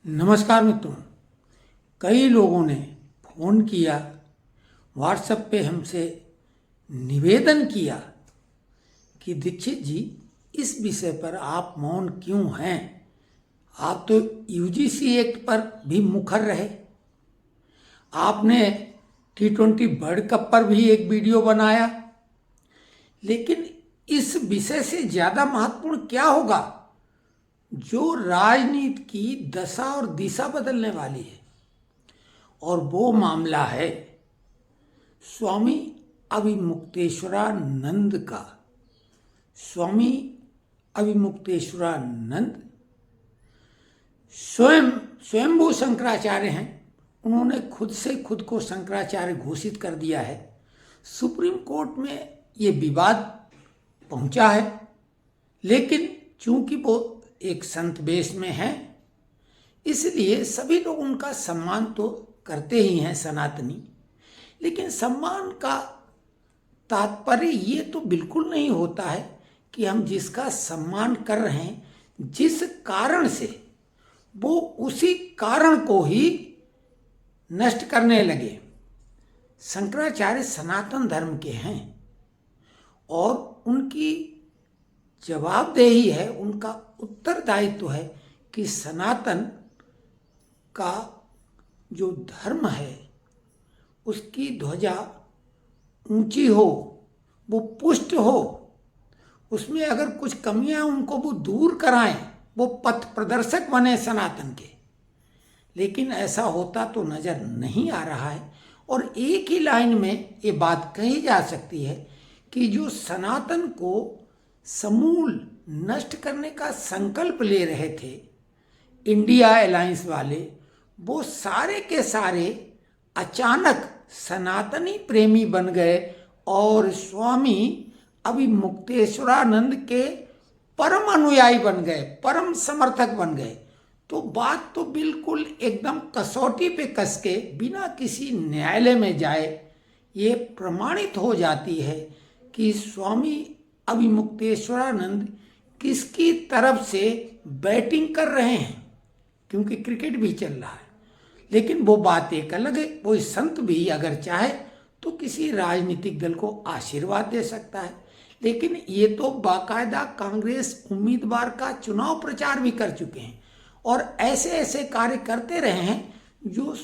नमस्कार मित्रों। कई लोगों ने फ़ोन किया, व्हाट्सएप पे हमसे निवेदन किया कि दीक्षित जी, इस विषय पर आप मौन क्यों हैं? आप तो यूजीसी एक्ट पर भी मुखर रहे, आपने T20 वर्ल्ड कप पर भी एक वीडियो बनाया, लेकिन इस विषय से ज़्यादा महत्वपूर्ण क्या होगा जो राजनीति की दशा और दिशा बदलने वाली है? और वो मामला है स्वामी अभिमुक्तेश्वरानंद का। स्वामी अभिमुक्तेश्वरानंद स्वयंभू शंकराचार्य हैं। उन्होंने खुद को शंकराचार्य घोषित कर दिया है। सुप्रीम कोर्ट में ये विवाद पहुंचा है, लेकिन चूंकि वो एक संत वेश में हैं, इसलिए सभी लोग उनका सम्मान तो करते ही हैं, सनातनी। लेकिन सम्मान का तात्पर्य ये तो बिल्कुल नहीं होता है कि हम जिसका सम्मान कर रहे हैं, जिस कारण से, वो उसी कारण को ही नष्ट करने लगे। शंकराचार्य सनातन धर्म के हैं और उनकी जवाबदेही है, उनका उत्तरदायित्व है कि सनातन का जो धर्म है उसकी ध्वजा ऊंची हो, वो पुष्ट हो, उसमें अगर कुछ कमियां उनको वो दूर कराएं, वो पथ प्रदर्शक बने सनातन के। लेकिन ऐसा होता तो नजर नहीं आ रहा है। और एक ही लाइन में ये बात कही जा सकती है कि जो सनातन को समूल नष्ट करने का संकल्प ले रहे थे इंडिया अलायंस वाले, वो सारे के सारे अचानक सनातनी प्रेमी बन गए और स्वामी अभिमुक्तेश्वरानंद के परम अनुयायी बन गए, परम समर्थक बन गए। तो बात तो बिल्कुल एकदम कसौटी पे कस के, बिना किसी न्यायालय में जाए, ये प्रमाणित हो जाती है कि स्वामी अभिमुक्तेश्वरानंद किसकी तरफ से बैटिंग कर रहे हैं, क्योंकि क्रिकेट भी चल रहा है। लेकिन वो बात एक अलग है। वो संत भी अगर चाहे तो किसी राजनीतिक दल को आशीर्वाद दे सकता है, लेकिन ये तो बाकायदा कांग्रेस उम्मीदवार का चुनाव प्रचार भी कर चुके हैं और ऐसे ऐसे कार्य करते रहे हैं जो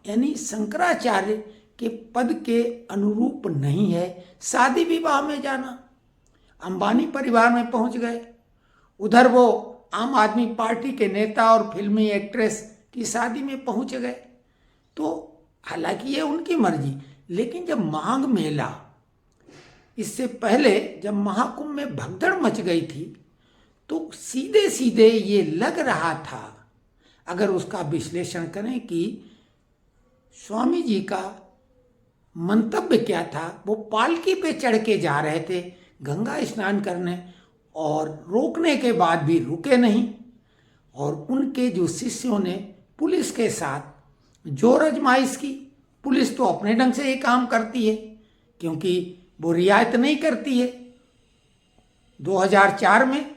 यानी शंकराचार्य के पद के अनुरूप नहीं है। शादी विवाह में जाना, अंबानी परिवार में पहुंच गए, उधर वो आम आदमी पार्टी के नेता और फिल्मी एक्ट्रेस की शादी में पहुंच गए। तो हालांकि ये उनकी मर्जी, लेकिन जब माघ मेला, इससे पहले जब महाकुंभ में भगदड़ मच गई थी, तो सीधे सीधे ये लग रहा था, अगर उसका विश्लेषण करें कि स्वामी जी का मंतव्य क्या था। वो पालकी पे चढ़ के जा रहे थे गंगा स्नान करने और रोकने के बाद भी रुके नहीं, और उनके जो शिष्यों ने पुलिस के साथ जोर आजमाइश की। पुलिस तो अपने ढंग से ये काम करती है, क्योंकि वो रियायत नहीं करती है। 2004 में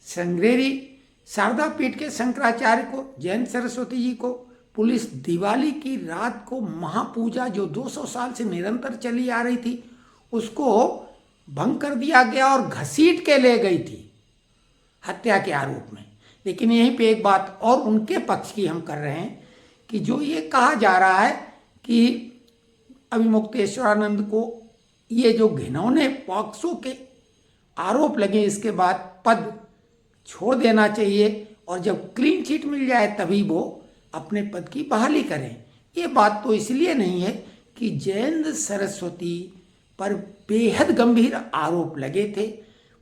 श्रृंगेरी शारदा पीठ के शंकराचार्य को, जैन सरस्वती जी को, पुलिस दिवाली की रात को महापूजा जो 200 साल से निरंतर चली आ रही थी, उसको भंग कर दिया गया और घसीट के ले गई थी हत्या के आरोप में। लेकिन यहीं पे एक बात और उनके पक्ष की हम कर रहे हैं कि जो ये कहा जा रहा है कि अभिमुक्तेश्वरानंद को ये जो घिनौने पॉक्सो के आरोप लगे, इसके बाद पद छोड़ देना चाहिए और जब क्लीन चिट मिल जाए तभी वो अपने पद की बहाली करें। ये बात तो इसलिए नहीं है कि जैन सरस्वती पर बेहद गंभीर आरोप लगे थे,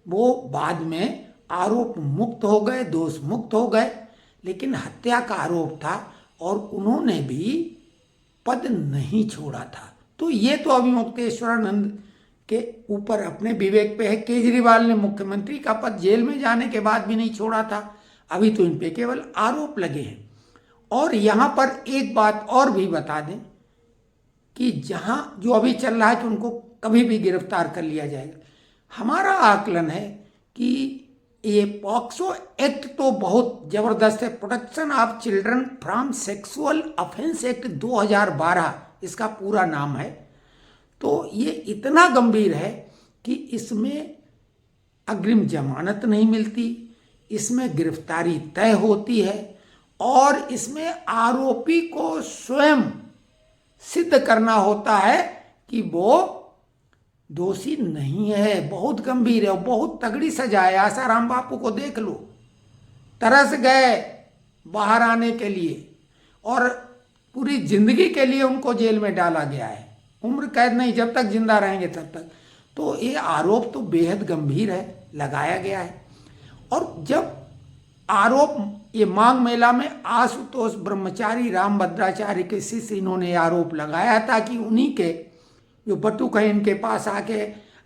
वो बाद में आरोप मुक्त हो गए, दोष मुक्त हो गए, लेकिन हत्या का आरोप था और उन्होंने भी पद नहीं छोड़ा था। तो ये तो अभिमुक्तेश्वरानंद के ऊपर अपने विवेक पे है। केजरीवाल ने मुख्यमंत्री का पद जेल में जाने के बाद भी नहीं छोड़ा था, अभी तो इन पे केवल आरोप लगे हैं। और यहाँ पर एक बात और भी बता दें कि जहाँ जो अभी चल रहा है कि उनको कभी भी गिरफ्तार कर लिया जाएगा, हमारा आकलन है कि ये पॉक्सो एक्ट तो बहुत जबरदस्त है, protection of children from sexual offence act 2012 इसका पूरा नाम है। तो ये इतना गंभीर है कि इसमें अग्रिम जमानत नहीं मिलती, इसमें गिरफ्तारी तय होती है और इसमें आरोपी को स्वयं सिद्ध करना होता है कि वो दोषी नहीं है। बहुत गंभीर है और बहुत तगड़ी सजा है। आसाराम बापू को देख लो, तरस गए बाहर आने के लिए और पूरी जिंदगी के लिए उनको जेल में डाला गया है, उम्र कैद नहीं, जब तक जिंदा रहेंगे तब तक। तो ये आरोप तो बेहद गंभीर है, लगाया गया है। और जब आरोप ये माघ मेला में आशुतोष ब्रह्मचारी रामभद्राचार्य के शिष्य इन्होंने आरोप लगाया था कि उन्हीं के जो बटुक है इनके पास आके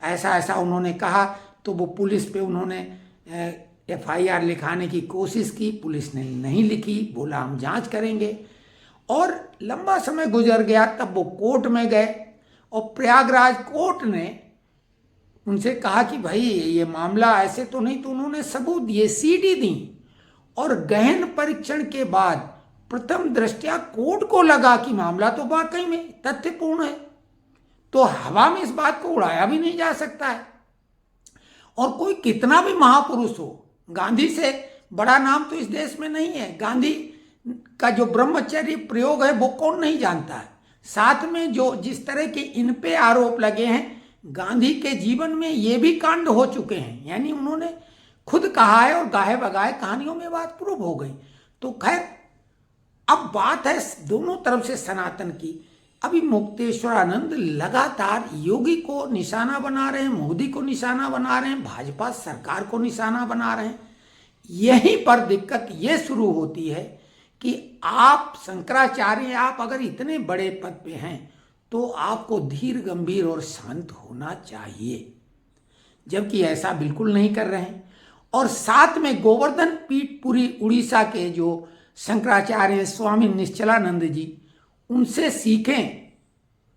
ऐसा ऐसा उन्होंने कहा, तो वो पुलिस पे उन्होंने FIR लिखाने की कोशिश की, पुलिस ने नहीं लिखी, बोला हम जांच करेंगे। और लंबा समय गुजर गया, तब वो कोर्ट में गए और प्रयागराज कोर्ट ने उनसे कहा कि भाई ये मामला ऐसे तो नहीं, तो उन्होंने सबूत दिए, CD दी और गहन परीक्षण के बाद प्रथम दृष्टया कोर्ट को लगा कि मामला तो वाकई में तथ्यपूर्ण है। तो हवा में इस बात को उड़ाया भी नहीं जा सकता है। और कोई कितना भी महापुरुष हो, गांधी से बड़ा नाम तो इस देश में नहीं है। गांधी का जो ब्रह्मचर्य प्रयोग है वो कौन नहीं जानता है। साथ में जो जिस तरह के इन पे आरोप लगे हैं, गांधी के जीवन में ये भी कांड हो चुके हैं, यानी उन्होंने खुद कहा है और गाहे बगाए कहानियों में बात प्रूव हो गई। तो खैर अब बात है दोनों तरफ से सनातन की। अभी मुक्तेश्वरानंद लगातार योगी को निशाना बना रहे हैं, मोदी को निशाना बना रहे हैं, भाजपा सरकार को निशाना बना रहे हैं। यहीं पर दिक्कत ये शुरू होती है कि आप शंकराचार्य, आप अगर इतने बड़े पद पे हैं तो आपको धीर गंभीर और शांत होना चाहिए, जबकि ऐसा बिल्कुल नहीं कर रहे हैं। और साथ में गोवर्धन पीठ पुरी उड़ीसा के जो शंकराचार्य स्वामी निश्चलानंद जी, उनसे सीखें,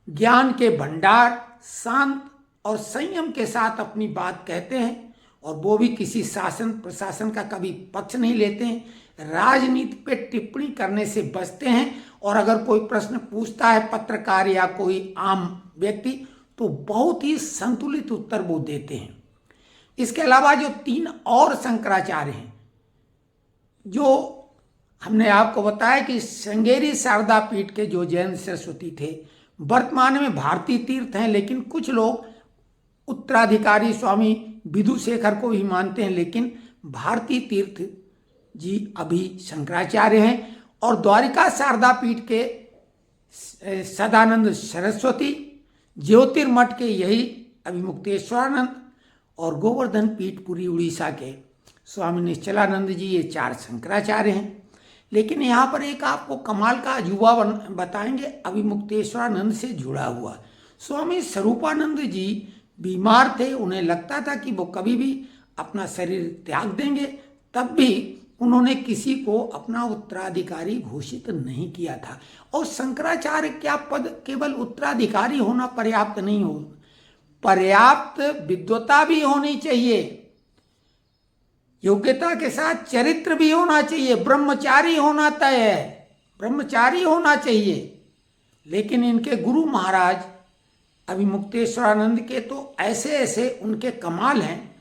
ज्ञान के भंडार, शांत और संयम के साथ अपनी बात कहते हैं और वो भी किसी शासन प्रशासन का कभी पक्ष नहीं लेते हैं, राजनीति पे टिप्पणी करने से बचते हैं। और अगर कोई प्रश्न पूछता है पत्रकार या कोई आम व्यक्ति, तो बहुत ही संतुलित उत्तर वो देते हैं। इसके अलावा जो 3 और शंकराचार्य हैं, जो हमने आपको बताया कि श्रृंगेरी शारदा पीठ के जो जैन सरस्वती थे, वर्तमान में भारतीय तीर्थ हैं, लेकिन कुछ लोग उत्तराधिकारी स्वामी विधुशेखर को भी मानते हैं, लेकिन भारतीय तीर्थ जी अभी शंकराचार्य हैं। और द्वारिका शारदा पीठ के सदानंद सरस्वती, ज्योतिर्मठ के यही अभिमुक्तेश्वरानंद और गोवर्धन पीठ पुरी उड़ीसा के स्वामी निश्चलानंद जी, ये 4 शंकराचार्य हैं। लेकिन यहाँ पर एक आपको कमाल का अजूबा बताएंगे अभिमुक्तेश्वरानंद से जुड़ा हुआ। स्वामी स्वरूपानंद जी बीमार थे, उन्हें लगता था कि वो कभी भी अपना शरीर त्याग देंगे, तब भी उन्होंने किसी को अपना उत्तराधिकारी घोषित नहीं किया था। और शंकराचार्य क्या पद केवल उत्तराधिकारी होना पर्याप्त नहीं हो, पर्याप्त विद्वता भी होनी चाहिए, योग्यता के साथ चरित्र भी होना चाहिए, ब्रह्मचारी होना तय है, ब्रह्मचारी होना चाहिए। लेकिन इनके गुरु महाराज अभिमुक्तेश्वरानंद के तो ऐसे ऐसे उनके कमाल हैं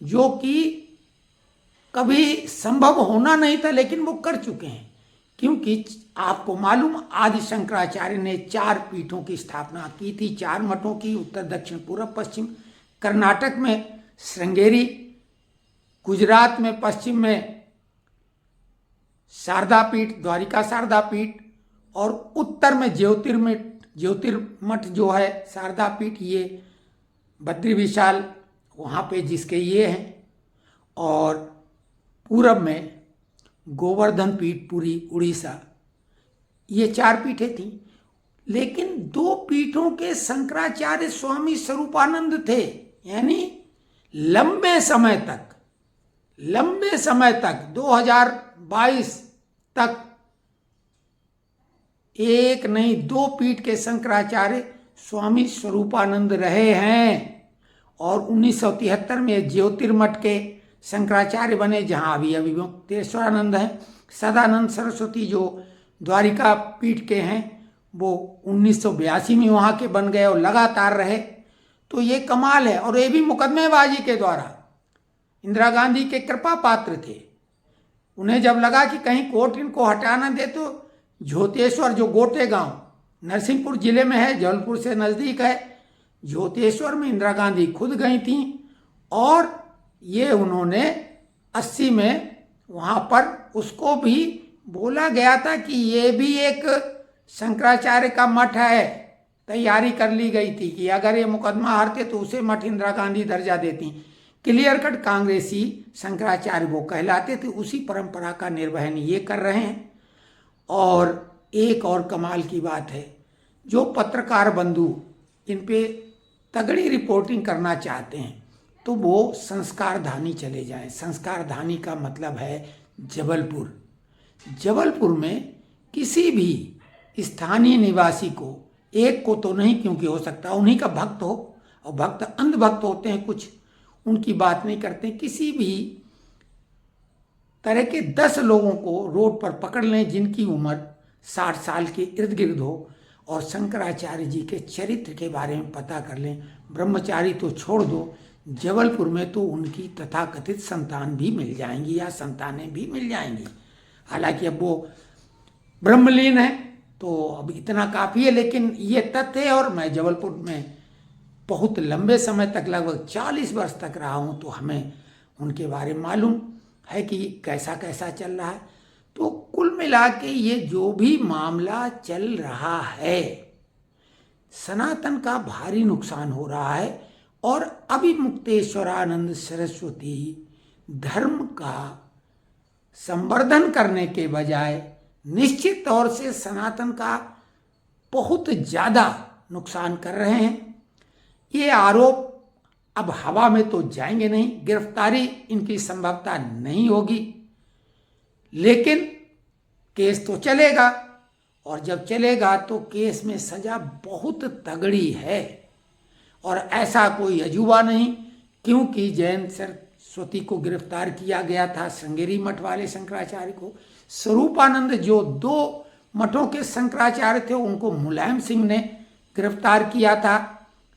जो कि कभी संभव होना नहीं था, लेकिन वो कर चुके हैं। क्योंकि आपको मालूम, आदि शंकराचार्य ने 4 पीठों की स्थापना की थी, 4 मठों की, उत्तर दक्षिण पूर्व पश्चिम। कर्नाटक में श्रृंगेरी, गुजरात में पश्चिम में शारदा पीठ, द्वारिका शारदा पीठ, और उत्तर में ज्योतिर्मठ जो है शारदा पीठ, ये बद्री विशाल वहाँ पे जिसके ये हैं, और पूरब में गोवर्धन पीठ पुरी उड़ीसा, ये 4 पीठें थीं। लेकिन 2 पीठों के शंकराचार्य स्वामी स्वरूपानंद थे, यानी लंबे समय तक 2022 तक एक नहीं 2 पीठ के शंकराचार्य स्वामी स्वरूपानंद रहे हैं। और 1973 में ज्योतिर्मठ के शंकराचार्य बने, जहाँ अभी अभिमुक्तेश्वरानंद हैं। सदानंद सरस्वती जो द्वारिका पीठ के हैं वो 1982 में वहाँ के बन गए और लगातार रहे। तो ये कमाल है। और ये भी मुकदमेबाजी के द्वारा इंदिरा गांधी के कृपा पात्र थे। उन्हें जब लगा कि कहीं कोर्ट इनको हटाना दे तो झोतेश्वर, जो गोटे गांव नरसिंहपुर जिले में है, जबलपुर से नज़दीक है, झोतेश्वर में इंदिरा गांधी खुद गई थी और ये उन्होंने 80 में वहाँ पर उसको भी बोला गया था कि ये भी एक शंकराचार्य का मठ है। तैयारी कर ली गई थी कि अगर ये मुकदमा हारते तो उसे मठ इंदिरा गांधी दर्जा देती। क्लियर कट कांग्रेसी शंकराचार्य वो कहलाते थे। उसी परंपरा का निर्वहन ये कर रहे हैं। और एक और कमाल की बात है, जो पत्रकार बंधु इन पे तगड़ी रिपोर्टिंग करना चाहते हैं तो वो संस्कारधानी चले जाएं। संस्कारधानी का मतलब है जबलपुर। जबलपुर में किसी भी स्थानीय निवासी को, एक को तो नहीं क्योंकि हो सकता उन्हीं का भक्त हो, और भक्त अंधभक्त होते हैं कुछ, उनकी बात नहीं करते, किसी भी तरह के 10 लोगों को रोड पर पकड़ लें जिनकी उम्र 60 साल के इर्द गिर्द हो और शंकराचार्य जी के चरित्र के बारे में पता कर लें। ब्रह्मचारी तो छोड़ दो, जबलपुर में तो उनकी तथाकथित संतान भी मिल जाएंगी या संतानें भी मिल जाएंगी। हालांकि अब वो ब्रह्मलीन है तो अब इतना काफ़ी है, लेकिन ये तथ्य है। और मैं जबलपुर में बहुत लंबे समय तक, लगभग 40 वर्ष तक रहा हूँ, तो हमें उनके बारे में मालूम है कि कैसा कैसा चल रहा है। तो कुल मिला के ये जो भी मामला चल रहा है, सनातन का भारी नुकसान हो रहा है। और अभिमुक्तेश्वरानंद सरस्वती धर्म का संवर्धन करने के बजाय निश्चित तौर से सनातन का बहुत ज़्यादा नुकसान कर रहे हैं। ये आरोप अब हवा में तो जाएंगे नहीं, गिरफ्तारी इनकी संभवता नहीं होगी, लेकिन केस तो चलेगा। और जब चलेगा तो केस में सजा बहुत तगड़ी है। और ऐसा कोई अजूबा नहीं, क्योंकि जैन सरस्वती को गिरफ्तार किया गया था, श्रृंगेरी मठ वाले शंकराचार्य को। स्वरूपानंद जो 2 मठों के शंकराचार्य थे उनको मुलायम सिंह ने गिरफ्तार किया था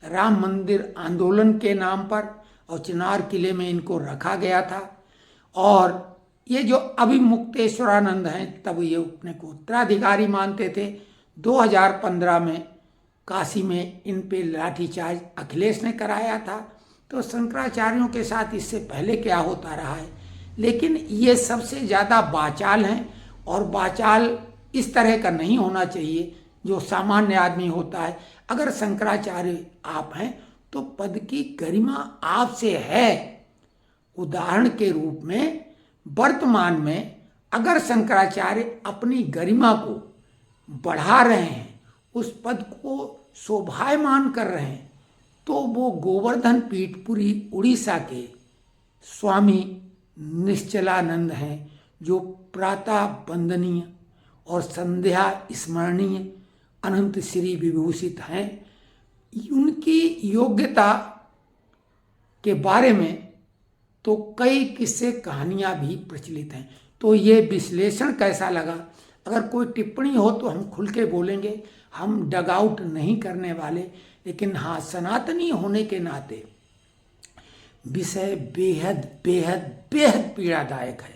राम मंदिर आंदोलन के नाम पर, और चिनार किले में इनको रखा गया था। और ये जो अभिमुक्तेश्वरानंद हैं, तब ये अपने को उत्तराधिकारी मानते थे। 2015 में काशी में इन पे लाठीचार्ज अखिलेश ने कराया था। तो शंकराचार्यों के साथ इससे पहले क्या होता रहा है, लेकिन ये सबसे ज़्यादा बाचाल हैं। और बाचाल इस तरह का नहीं होना चाहिए जो सामान्य आदमी होता है। अगर शंकराचार्य आप हैं तो पद की गरिमा आपसे है। उदाहरण के रूप में वर्तमान में अगर शंकराचार्य अपनी गरिमा को बढ़ा रहे हैं, उस पद को शोभायमान कर रहे हैं, तो वो गोवर्धन पीठपुरी उड़ीसा के स्वामी निश्चलानंद हैं, जो प्रातः वंदनीय और संध्या स्मरणीय अनंत श्री विभूषित हैं। उनकी योग्यता के बारे में तो कई किस्से कहानियाँ भी प्रचलित हैं। तो ये विश्लेषण कैसा लगा, अगर कोई टिप्पणी हो तो हम खुल के बोलेंगे, हम डग आउट नहीं करने वाले। लेकिन हाँ, सनातनी होने के नाते विषय बेहद बेहद बेहद पीड़ादायक है।